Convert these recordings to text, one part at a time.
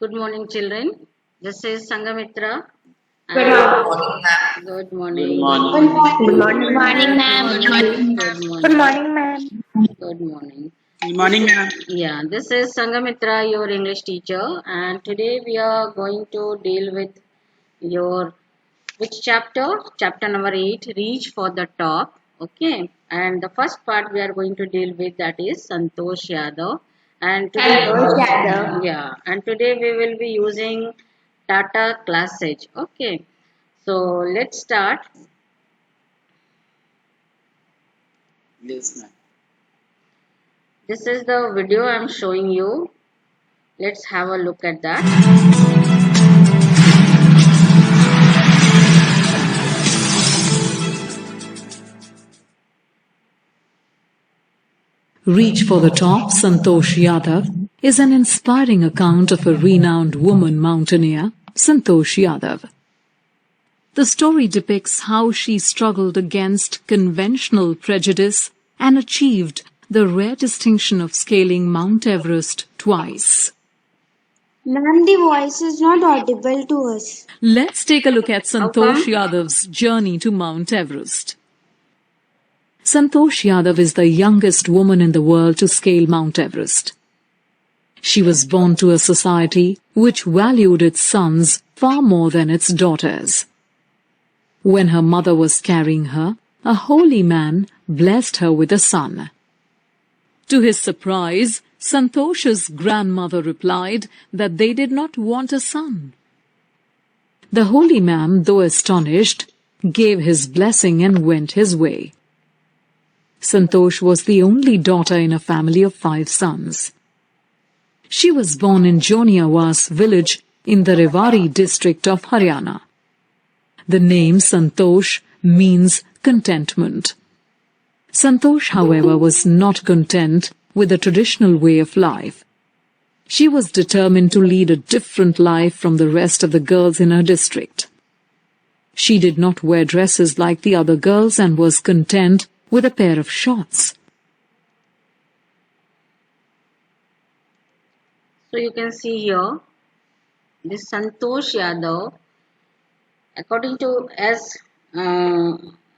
Good morning, children. This is Sangamitra. Good And morning. good Good morning. morning. Good morning. Good morning, ma'am. Good Good morning. morning, ma'am. Good morning. Good This morning, is, ma'am. this is Sangamitra, your English teacher, and today we are going to deal with your which chapter? Chapter number 8, Reach for the Top. Okay, and the first part we are going to deal with, that is Santosh Yadav. And today, Santosh Yadav. yeah, and today we will be using Tata Classic. Okay, so let's start. Yes, ma'am. This is the video I'm showing you. Let's have a look at that. Reach for the Top, Santosh Yadav, is an inspiring account of a renowned woman mountaineer, Santosh Yadav. The story depicts how she struggled against conventional prejudice and achieved the rare distinction of scaling Mount Everest twice. Ma'am, the voice is not audible to us. Let's take a look at How come? Santosh Yadav's journey to Mount Everest. Santosh Yadav is the youngest woman in the world to scale Mount Everest. She was born to a society which valued its sons far more than its daughters. When her mother was carrying her, a holy man blessed her with a son. To his surprise, Santosh's grandmother replied that they did not want a son. The holy man, though astonished, gave his blessing and went his way. Santosh was the only daughter in a family of 5 sons. She was born in Joniawas village in the Rewari district of Haryana. The name Santosh means contentment. Santosh, however, was not content with the traditional way of life. She was determined to lead a different life from the rest of the girls in her district. She did not wear dresses like the other girls and was content with a pair of shorts. So you can see here, this Santosh Yadav, according to as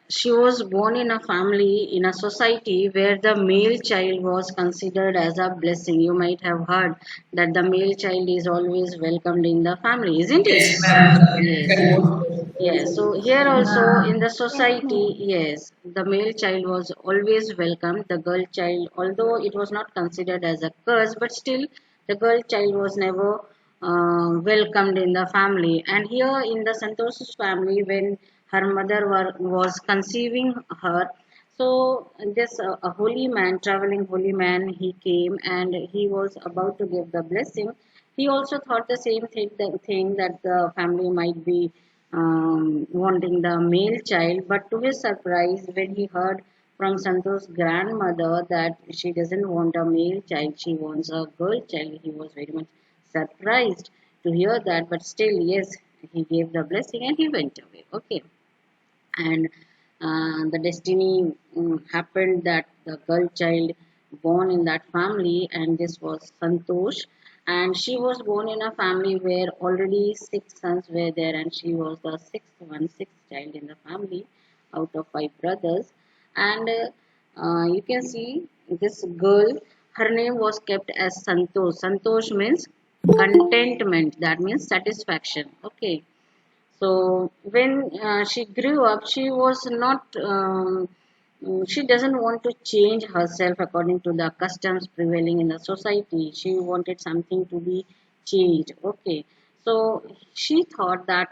she was born in a family, in a society where the male child was considered as a blessing. You might have heard that the male child is always welcomed in the family, isn't it? Yes. Yes. So here also in the society, yes, the male child was always welcomed. The girl child, although it was not considered as a curse, but still the girl child was never welcomed in the family. And here in the Santosh's family, when her mother was conceiving her, so this a holy man, traveling holy man, he came and he was about to give the blessing. He also thought the same thing that the family might be wanting the male child, but to his surprise, when he heard from Santosh's grandmother that she doesn't want a male child, she wants a girl child, he was very much surprised to hear that, but still, yes, he gave the blessing and he went away. Okay, and the destiny happened that the girl child born in that family, and this was Santosh. And she was born in a family where already 6 sons were there, and she was the sixth child in the family out of 5 brothers. And you can see this girl, her name was kept as Santosh. Santosh means contentment, that means satisfaction. Okay, so when she grew up, she was not, she doesn't want to change herself according to the customs prevailing in the society. She wanted something to be changed. Okay, so she thought that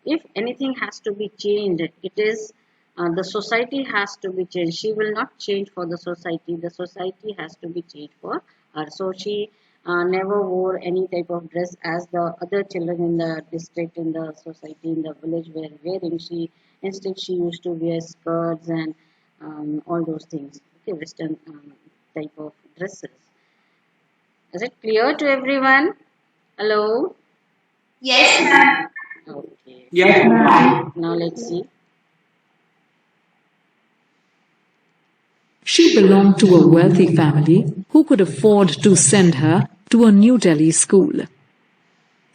if anything has to be changed, it is the society has to be changed. She will not change for the society. The society has to be changed for her. So she never wore any type of dress as the other children in the district, in the society, in the village were wearing. She instead she used to wear skirts and all those things. Okay, Western type of dresses. Is it clear to everyone? Hello. Yes, ma'am. Okay. Yes, Now let's see. She belonged to a wealthy family who could afford to send her to a New Delhi school.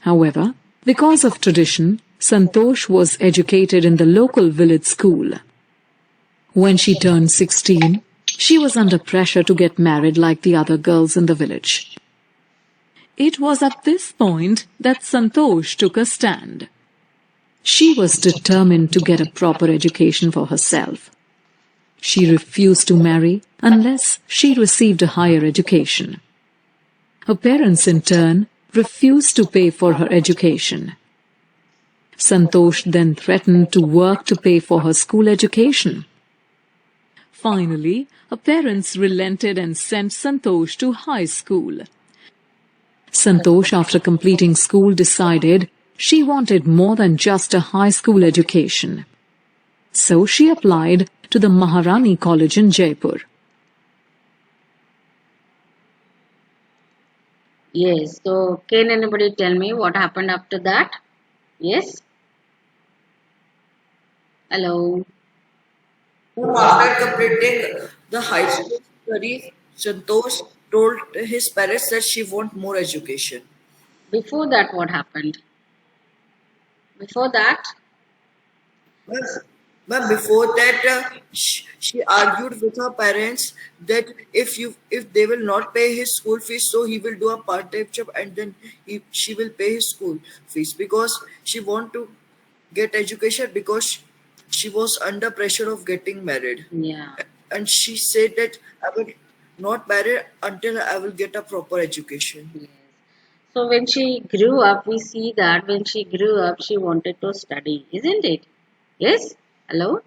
However, because of tradition, Santosh was educated in the local village school. When she turned 16, she was under pressure to get married like the other girls in the village. It was at this point that Santosh took a stand. She was determined to get a proper education for herself. She refused to marry unless she received a higher education. Her parents, in turn, refused to pay for her education. Santosh then threatened to work to pay for her school education. Finally, her parents relented and sent Santosh to high school. Santosh, after completing school, decided she wanted more than just a high school education. So she applied to the Maharani College in Jaipur. Yes. So can anybody tell me what happened after that? Yes. Hello. After completing the high school studies, Santosh told his parents that she want more education. Before that, what happened? Before that, But, but before that, she argued with her parents that if they will not pay his school fees, so he will do a part-time job and then she will pay his school fees because she want to get education because she was under pressure of getting married. yeah. And she said that I will not marry until I will get a proper education. Yes. So when she grew up, we see that when she grew up, she wanted to study, isn't it? Yes? Hello?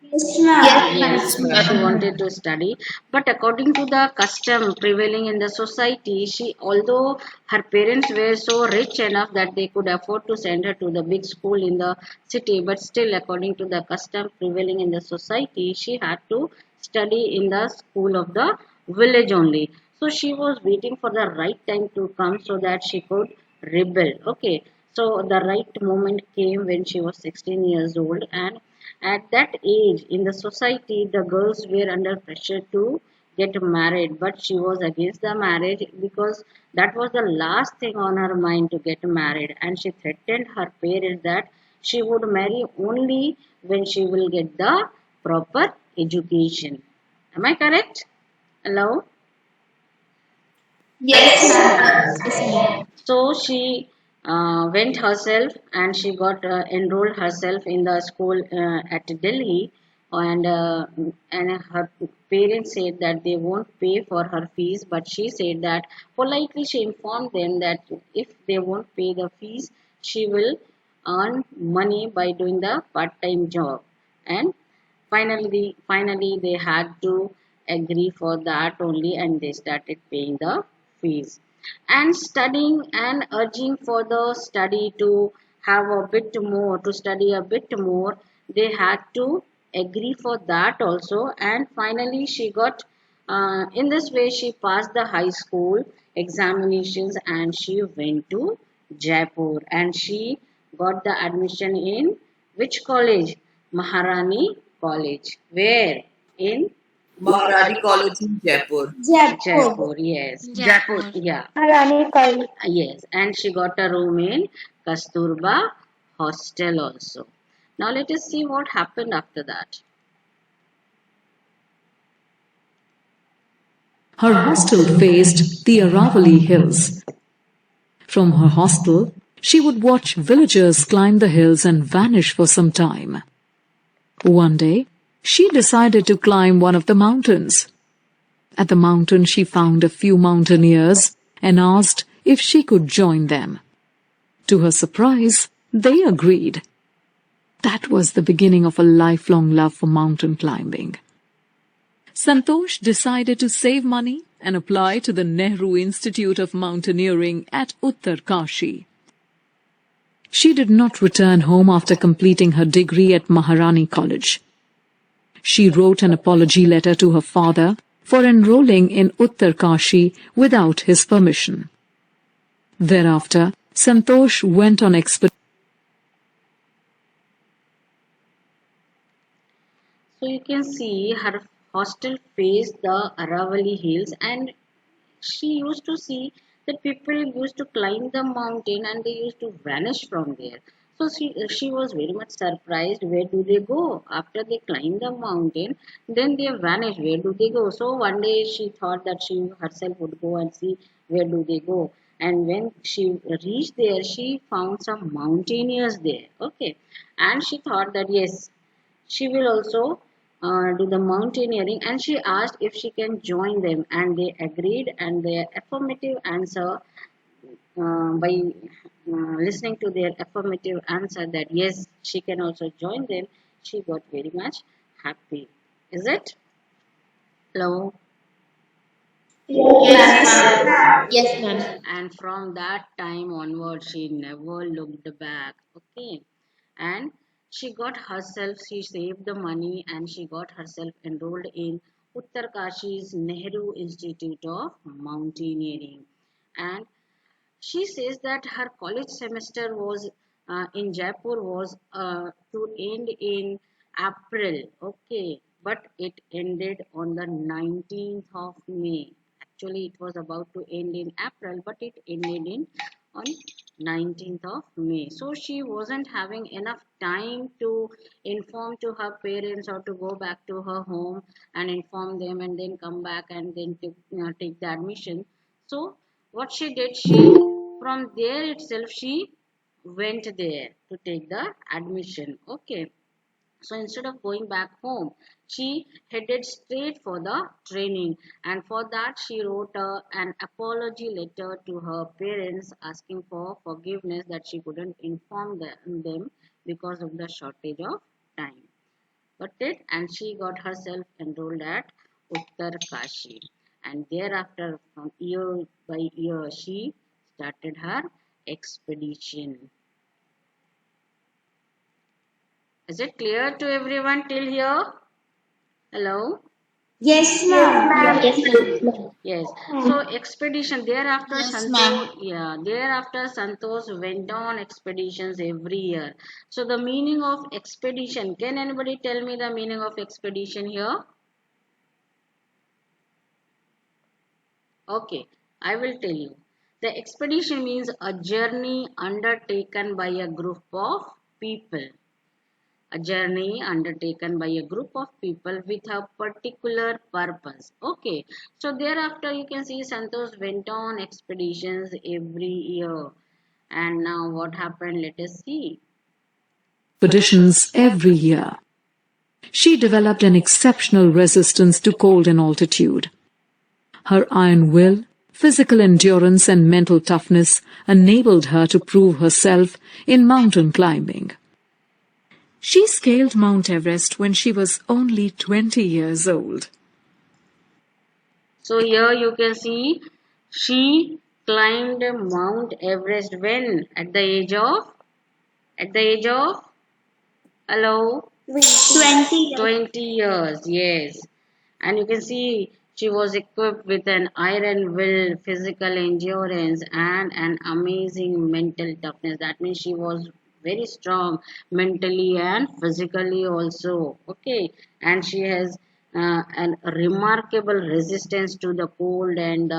Yes, ma'am. Yes, Yes, ma'am. she wanted to study, but according to the custom prevailing in the society, although her parents were so rich enough that they could afford to send her to the big school in the city, but still, according to the custom prevailing in the society, she had to study in the school of the village only. So she was waiting for the right time to come so that she could rebel. Okay, so the right moment came when she was 16 years old, and at that age, in the society, the girls were under pressure to get married, but she was against the marriage because that was the last thing on her mind to get married. And she threatened her parents that she would marry only when she will get the proper education. Am I correct? Hello? Yes, ma'am. So she went herself and she got enrolled herself in the school at Delhi, and her parents said that they won't pay for her fees, but she said that politely she informed them that if they won't pay the fees, she will earn money by doing the part-time job. And finally they had to agree for that only, and they started paying the fees and studying and urging for the study to have a bit more, to study a bit more. They had to agree for that also, and finally she got in this way she passed the high school examinations and she went to Jaipur, and she got the admission in which college? Maharani College. Where? In Maharani College in Jaipur. Jaipur. Jaipur. Yes. Jaipur. Yeah. Rani College. Yes, and she got a room in Kasturba hostel also. Now let us see what happened after that. Her hostel faced the Aravali hills. From her hostel, she would watch villagers climb the hills and vanish for some time. One day, she decided to climb one of the mountains. At the mountain, she found a few mountaineers and asked if she could join them. To her surprise, they agreed. That was the beginning of a lifelong love for mountain climbing. Santosh decided to save money and apply to the Nehru Institute of Mountaineering at Uttarkashi. She did not return home after completing her degree at Maharani College. She wrote an apology letter to her father for enrolling in Uttarkashi without his permission. Thereafter, Santosh went on expedition. So you can see her hostel faced the Aravali hills, and she used to see that people used to climb the mountain and they used to vanish from there. So she was very much surprised. Where do they go? After they climb the mountain, then they vanish. Where do they go? So one day she thought that she herself would go and see where do they go. And when she reached there, she found some mountaineers there. Okay. And she thought that yes, she will also do the mountaineering, and she asked if she can join them, and they agreed, and their affirmative answer by listening to their affirmative answer that yes, she can also join them, she got very much happy. Is it? Hello? Yes, ma'am. And from that time onward, she never looked back. Okay. And she got herself, she saved the money and she got herself enrolled in Uttarkashi's Nehru Institute of Mountaineering. And she says that her college semester was in Jaipur was to end in April, okay, but it ended on the 19th of May. Actually, it was about to end in April, but it ended in on 19th of May. So she wasn't having enough time to inform to her parents or to go back to her home and inform them and then come back and then to, take the admission. So what she did, she from there itself she went there to take the admission. Okay. So instead of going back home, she headed straight for the training, and for that she wrote an apology letter to her parents asking for forgiveness that she couldn't inform them because of the shortage of time. Got it? And she got herself enrolled at Uttarkashi, and thereafter from year by year she started her expedition. Is it clear to everyone till here? Hello? Yes, ma'am. Yes, ma'am. Yes. So expedition thereafter Yes, ma'am. Santosh went on expeditions every year. So the meaning of expedition, can anybody tell me the meaning of expedition here? Okay, I will tell you. The expedition means a journey undertaken by a group of people. A journey undertaken by a group of people with a particular purpose. Okay, so thereafter you can see Santosh went on expeditions every year. And now what happened? Let us see. Expeditions every year. She developed an exceptional resistance to cold and altitude. Her iron will, physical endurance, and mental toughness enabled her to prove herself in mountain climbing. She scaled Mount Everest when she was only 20 years old. So here you can see she climbed Mount Everest when? At the age of hello? 20 years. 20 years, yes. And you can see she was equipped with an iron will, physical endurance, and an amazing mental toughness. That means she was very strong mentally and physically also. Okay. And she has a remarkable resistance to the cold and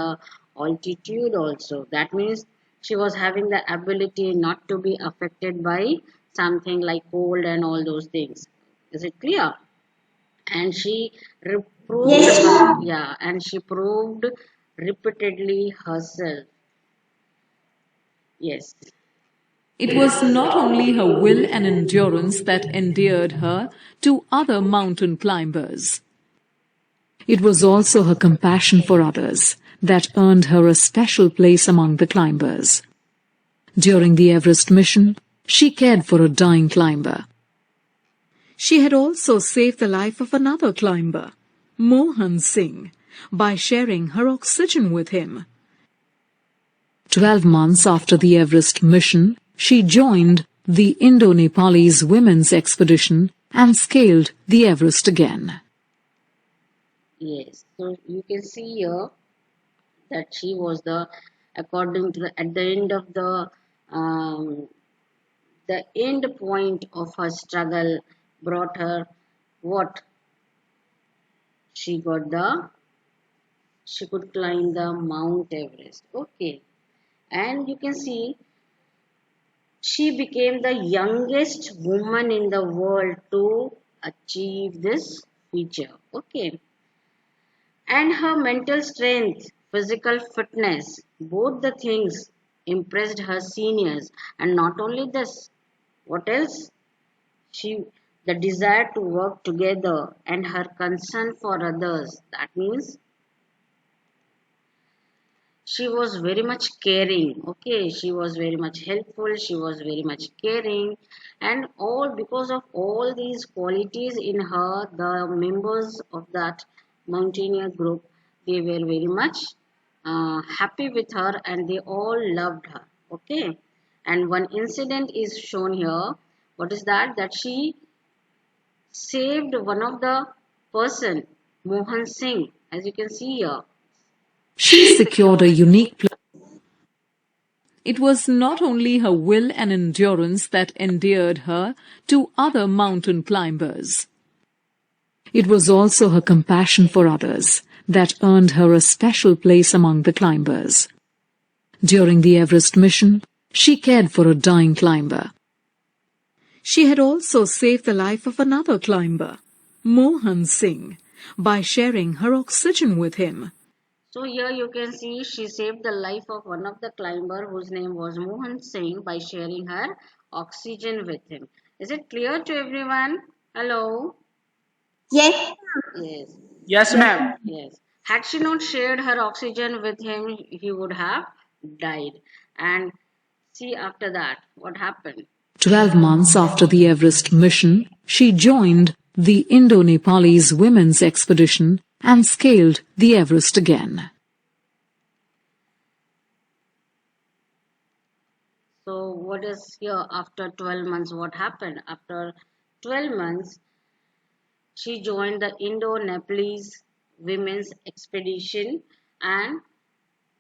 altitude also. That means she was having the ability not to be affected by something like cold and all those things. Is it clear? And she proved Yes, ma'am. yeah, and she proved repeatedly herself. Yes. It was not only her will and endurance that endeared her to other mountain climbers. It was also her compassion for others that earned her a special place among the climbers. During the Everest mission, she cared for a dying climber. She had also saved the life of another climber, Mohan Singh, by sharing her oxygen with him. 12 months after the Everest mission, she joined the Indo-Nepalese women's expedition and scaled the Everest again. Yes. So you can see here that she was according to at the end of the end point of her struggle brought her what? She got she could climb the Mount Everest. Okay. And you can see she became the youngest woman in the world to achieve this feature. Okay. And her mental strength, physical fitness, both the things impressed her seniors. And not only this, what else? She the desire to work together and her concern for others. That means she was very much caring. Okay, she was very much helpful, she was very much caring, and all because of all these qualities in her, the members of that mountaineer group, they were very much happy with her and they all loved her. Okay, and one incident is shown here. What is that? That she saved one of the person, Mohan Singh, as you can see here. She secured a unique place. It was not only her will and endurance that endeared her to other mountain climbers. It was also her compassion for others that earned her a special place among the climbers. During the Everest mission, she cared for a dying climber. She had also saved the life of another climber, Mohan Singh, by sharing her oxygen with him. So here you can see she saved the life of one of the climber whose name was Mohan Singh by sharing her oxygen with him. Is it clear to everyone? Hello? Yes. Yes. Yes, ma'am. Yes. Had she not shared her oxygen with him, he would have died. And see after that, what happened? 12 months after the Everest mission, she joined the Indo-Nepalese women's expedition and scaled the Everest again. So what is here after 12 months? What happened? After 12 months, she joined the Indo-Nepalese women's expedition and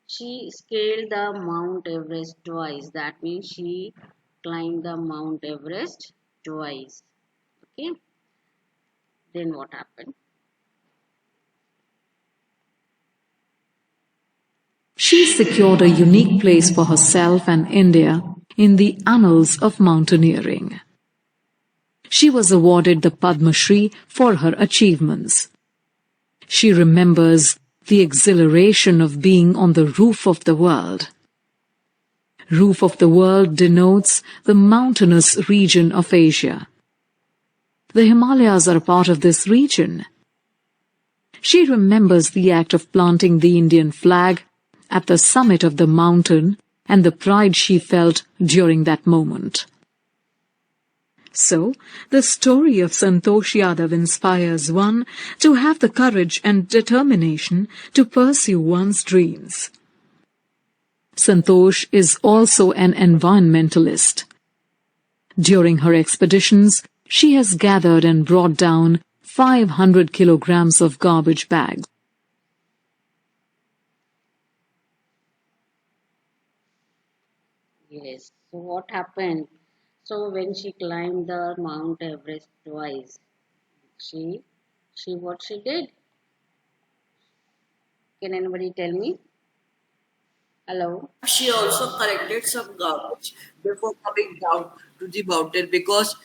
she scaled the Mount Everest twice. That means she climbed the Mount Everest twice. Okay. Then what happened? She secured a unique place for herself and India in the annals of mountaineering. She was awarded the Padma Shri for her achievements. She remembers the exhilaration of being on the roof of the world. Roof of the world denotes the mountainous region of Asia. The Himalayas are a part of this region. She remembers the act of planting the Indian flag at the summit of the mountain and the pride she felt during that moment. So, the story of Santosh Yadav inspires one to have the courage and determination to pursue one's dreams. Santosh is also an environmentalist. During her expeditions, she has gathered and brought down 500 kilograms of garbage bags. Yes. So what happened? So when she climbed the Mount Everest twice, she what she did? Can anybody tell me? Hello? She also collected some garbage before coming down to the mountain because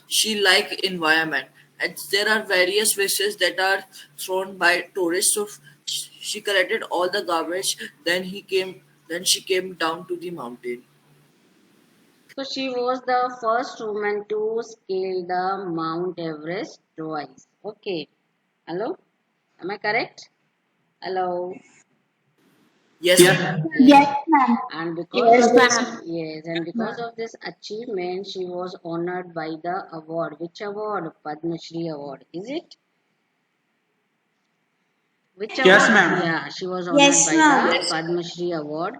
she like environment. And there are various wastes that are thrown by tourists. So she collected all the garbage. Then she came down to the mountain. So she was the first woman to scale the Mount Everest twice. Okay. Hello? Am I correct? Hello? Yes, Yes. Yes, ma'am. And because Yes, of this, ma'am. yes, and because of this achievement, she was honored by the award. Which award? Padma Shri award. Is it? Which Yes, award? ma'am. Yeah, she was honored Yes, by ma'am. the Padma Shri award.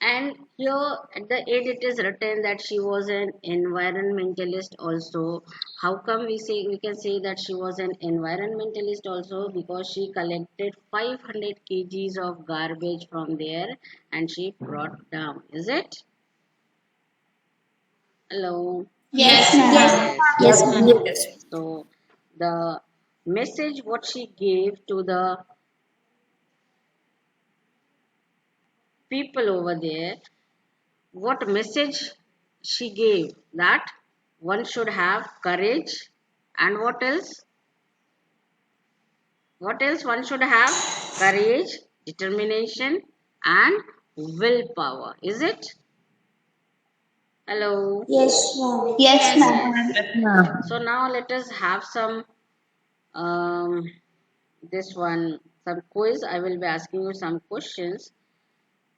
And here at the end it is written that she was an environmentalist also. How come we can say that she was an environmentalist also? Because she collected 500 kgs of garbage from there and she brought down. Is it? Hello. Yes, Yes. ma'am. Yes, ma'am. yes. So the message what she gave to the people over there, what message she gave? That one should have courage, and what else? What else one should have? Courage, determination, and willpower. Is it? Hello. Yes, ma'am. Yes, Yes, ma'am. ma'am. Yes, ma'am. So now let us have some um, this one some quiz. I will be asking you some questions,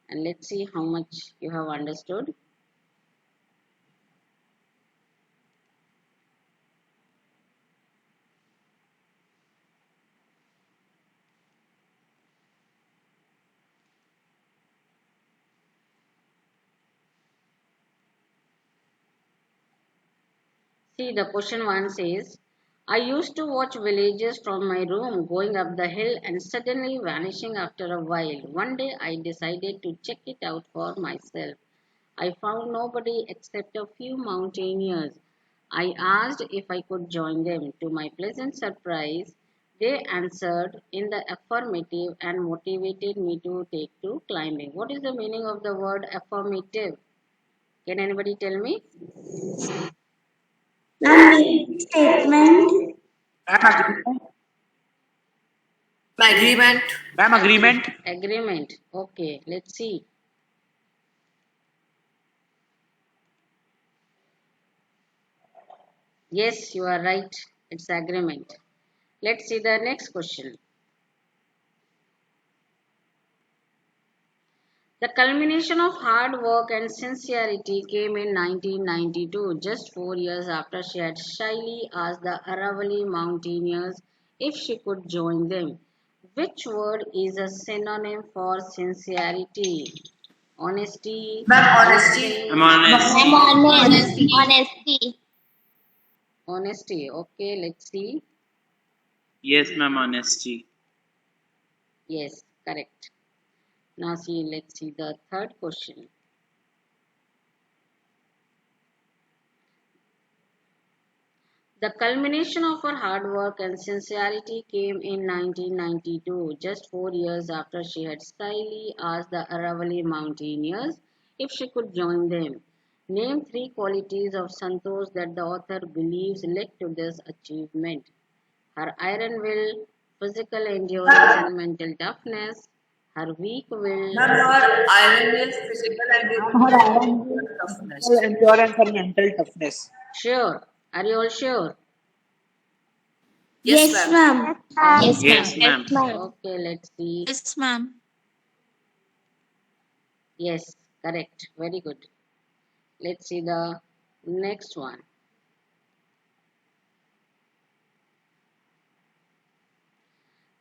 and let's see how much you have understood. See, the question one says, I used to watch villagers from my room going up the hill and suddenly vanishing after a while. One day I decided to check it out for myself. I found nobody except a few mountaineers. I asked if I could join them. To my pleasant surprise, they answered in the affirmative and motivated me to take to climbing. What is the meaning of the word affirmative? Can anybody tell me? Ma'am, make statement. Ma'am, agreement. Agreement. Ma'am, agreement. Agreement. Okay, let's see. Yes, you are right. It's agreement. Let's see the next question. The culmination of hard work and sincerity came in 1992, just 4 years after she had shyly asked the Aravalli mountaineers if she could join them. Which word is a synonym for sincerity? Honesty, Ma'am, honesty. I'm confidence, honest. Ma'am, honest. Honesty. Honesty. honesty. Okay, let's see. Yes, ma'am, honesty. Yes, correct. Now see, let's see the third question. The culmination of her hard work and sincerity came in 1992, just 4 years after she had slyly asked the Aravalli mountaineers if she could join them. Name three qualities of Santosh that the author believes led to this achievement. Her iron will, physical endurance and mental toughness, her weak will. Ma'am, your iron will, physical Ma'am, her endurance, and iron will, mental physical toughness. endurance and mental toughness. Sure. Are you all sure? Yes, Yes, ma'am. ma'am. Yes, ma'am. Yes, ma'am. Okay, let's see. Yes, ma'am. Yes, correct. Very good. Let's see the next one.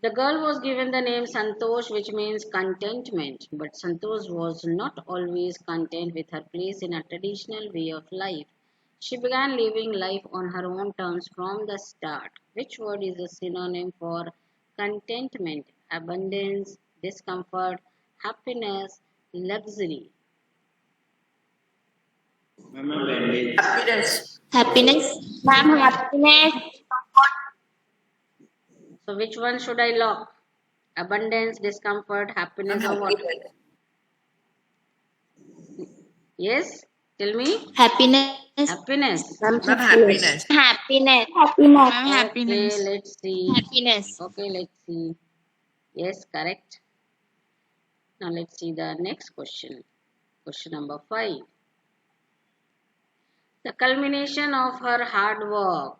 The girl was given the name Santosh, which means contentment, but Santosh was not always content with her place in a traditional way of life. She began living life on her own terms from the start. Which word is a synonym for contentment? Abundance, discomfort, happiness, luxury. Ma'am, abundance. Happiness. Happiness. Ma'am, happiness. So, which one should I lock? Abundance, discomfort, Ma'am, happiness, or what? happiness. Yes? Tell me. Happiness. Happiness. Ma'am, happiness. Happiness. Happiness. Ma'am, Okay, happiness. let's see. Happiness. Okay, let's see. Yes, correct. Now let's see the next question. Question number 5. The culmination of her hard work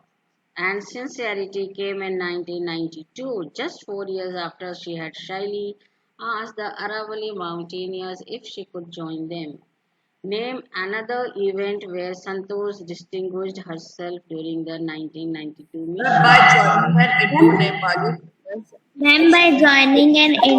and sincerity came in 1992, just 4 years after she had shyly asked the Aravalli mountaineers if she could join them. Name another event where Santosh distinguished herself during the 1992 Ma'am, mission. by joining an Indo-Nepali women's Ma'am, by joining an Nepalese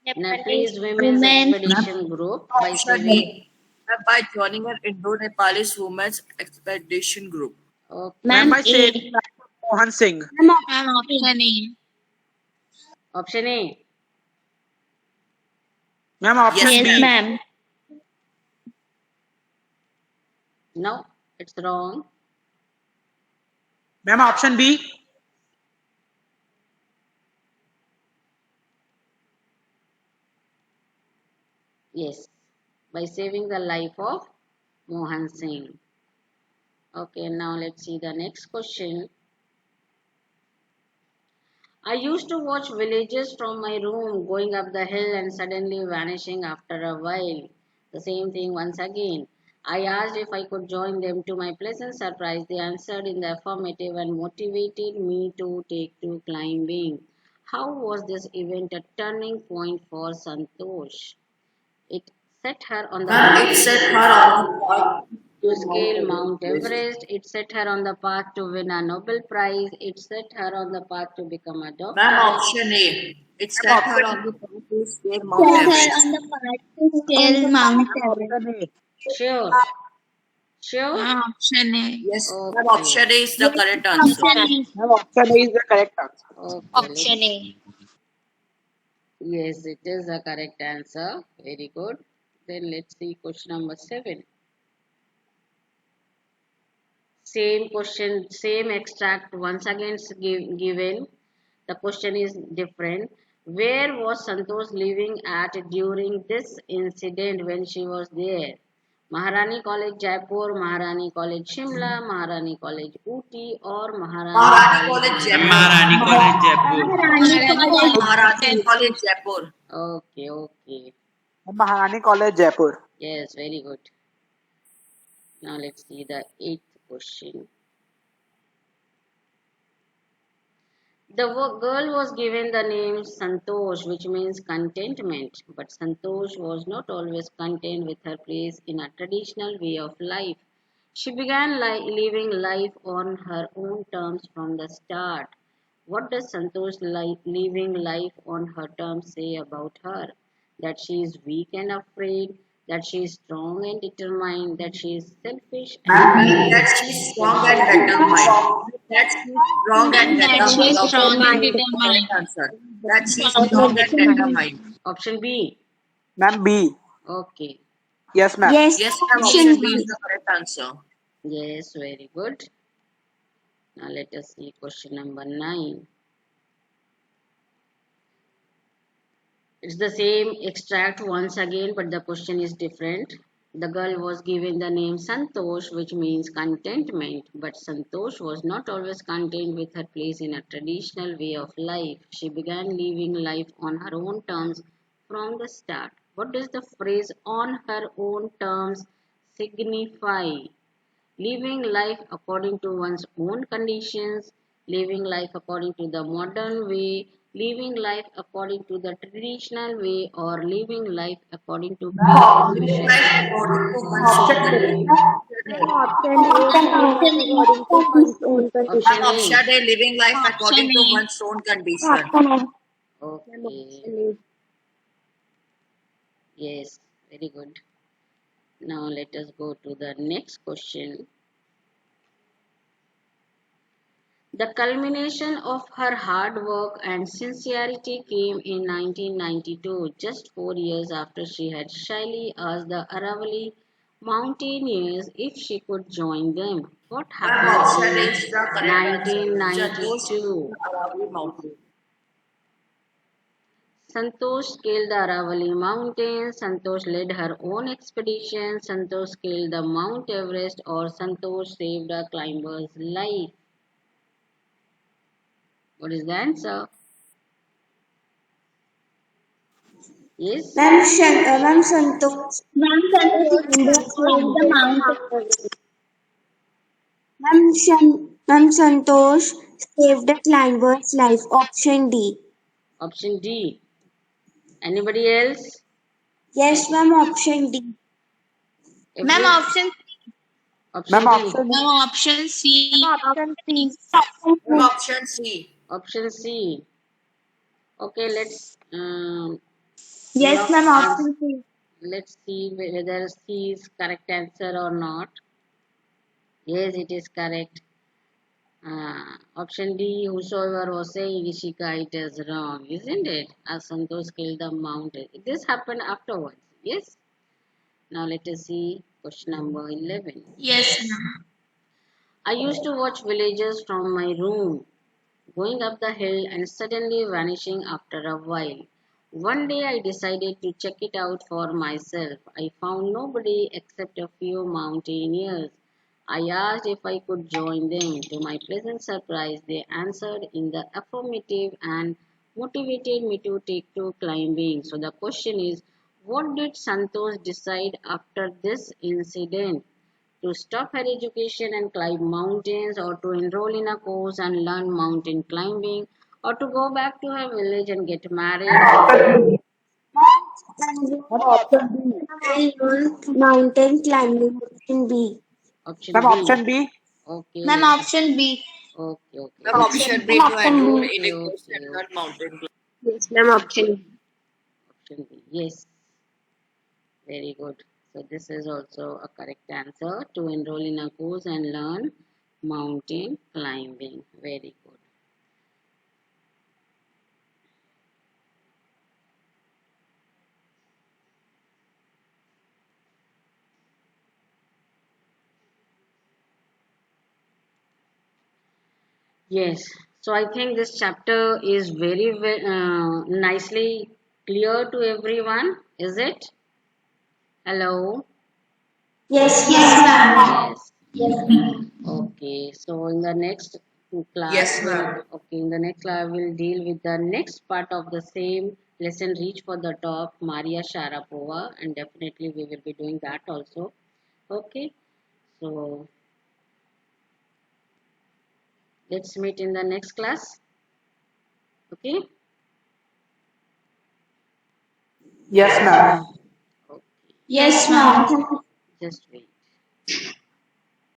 Indo-Nepalese Women's women. Ma'am, Expedition Group by option saving. A. Ma'am, by joining an Indo-Nepalese women's expedition group. ma'am, Okay. Ma'am, by A. saving life of Mohan Singh. Ma'am, Ma'am, option A. Option A. Ma'am, Yes, option Yes, ma'am. B. ma'am. No, it's wrong. Ma'am, option B. Yes, by saving the life of Mohan Singh. Okay, now let's see the next question. I used to watch villages from my room going up the hill and suddenly vanishing after a while. The same thing once again. I asked if I could join them. To my pleasant surprise, they answered in the affirmative and motivated me to take to climbing. How was this event a turning point for Santosh? It set her on the Ma'am, it path set her on the path to to Mount scale Mount Everest. Everest. It set her on the path to win a Nobel Prize. It set her on the path to become a Ma'am, doctor. option A. It Ma'am, set her option on the path to scale Mount Set her Everest. on the path to scale Mount Ma'am, Everest. option A. Sure. Sure? Option A. Yes, ma'am, Okay. option A is the correct answer. Option A. Ma'am, option A is the correct answer. Okay, Option let's. A. Yes, it is the correct answer. Very good. Then let's see question number 7. Same question, same extract once again given. The question is different. Where was Santosh living at during this incident when she was there? Maharani College Jaipur, Maharani College Shimla, Maharani College Ooty, or Maharani Maharani College College, Ma'am, Jaipur. Manali? Maharani College, Jaipur. Maharani College. Maharani College, Jaipur. Okay, okay. Ma'am, Maharani College, Jaipur. Yes, very good. Now let's see the 8th question. The girl was given the name Santosh, which means contentment, but Santosh was not always content with her place in a traditional way of life. She began living life on her own terms from the start. What does Santosh living life on her terms say about her? That she is weak and afraid, that she is strong and determined, that she is selfish and Ma'am, that brave, she's that strong she and is determined. That she's strong and And that she is determined. Option strong B and is the correct determined. answer. That she's Strong strong and and determined. determined. option B. Ma'am, B. Okay. Yes, ma'am. Yes, Yes, ma'am, option option B is B. the correct answer. Yes, very good. Now let us see question number 9. It's the same extract once again, but the question is different. The girl was given the name Santosh, which means contentment, but Santosh was not always content with her place in a traditional way of life. She began living life on her own terms from the start. What does the phrase on her own terms signify? Living life according to one's own conditions, living life according to the modern way, living life according to the traditional way, or living life according to people's Living wishes. life according to one's own Option A. condition. Option A, living Option life A. according to one's own Option Ma'am, condition. A. option A, living life Option according to A. one's own condition. Option A. Okay. Yes, very good. Now let us go to the next question. The culmination of her hard work and sincerity came in 1992, just 4 years after she had shyly asked the Aravalli mountaineers if she could join them. What Ma'am, happened option A in is the correct answer. Santosh 1992? Aravalli Mountain. Santosh scaled the Aravalli Mountains, Santosh led her own expedition, Santosh scaled the Mount Everest, or Santosh saved a climber's life. What is the answer? Yes? Ma'am Santosh Ma'am Santosh climbed the Mount Ma'am Santosh saved a climber's life. Option D. Option D. Anybody else? Yes, ma'am. Option D. Ma'am, Every option Ma'am, option D. option Ma'am, option C. Option C. Ma'am, option C. Option C. Okay, Yes, lock ma'am. ans- Option C. let's see whether C is correct answer or not. Yes, it is correct. Option D, whosoever was saying Ishika, it is wrong, isn't it? As Santosh scaled the mountain. This happened afterwards. Yes. Now let us see question number 11. Yes, ma'am. I used to watch villagers from my room, going up the hill and suddenly vanishing after a while. One day I decided to check it out for myself. I found nobody except a few mountaineers. I asked if I could join them. To my pleasant surprise, they answered in the affirmative and motivated me to take to climbing. So the question is, what did Santosh decide after this incident? To stop her education and climb mountains, or to enroll in a course and learn mountain climbing, or to go back to her village and get married, Ma'am, option B. Mountain climbing. Option B. option Ma'am, B. option B. Okay, Ma'am, option B. okay, okay, Ma'am, option B, to enroll in okay, a course okay, and learn mountain climbing. Yes, ma'am. Option B. option B. Yes, very good. So this is also a correct answer, to enroll in a course and learn mountain climbing. Very good. Yes. So I think this chapter is very, nicely clear to everyone. Is it? Hello. Yes, Yes, ma'am. ma'am. Yes. Okay. So in the next class, Yes, ma'am. in the next class, we'll deal with the next part of the same lesson, Reach for the Top, Maria Sharapova, and definitely we will be doing that also. Okay. So let's meet in the next class. Okay. Yes, ma'am. Okay. Yes, ma'am. Just wait.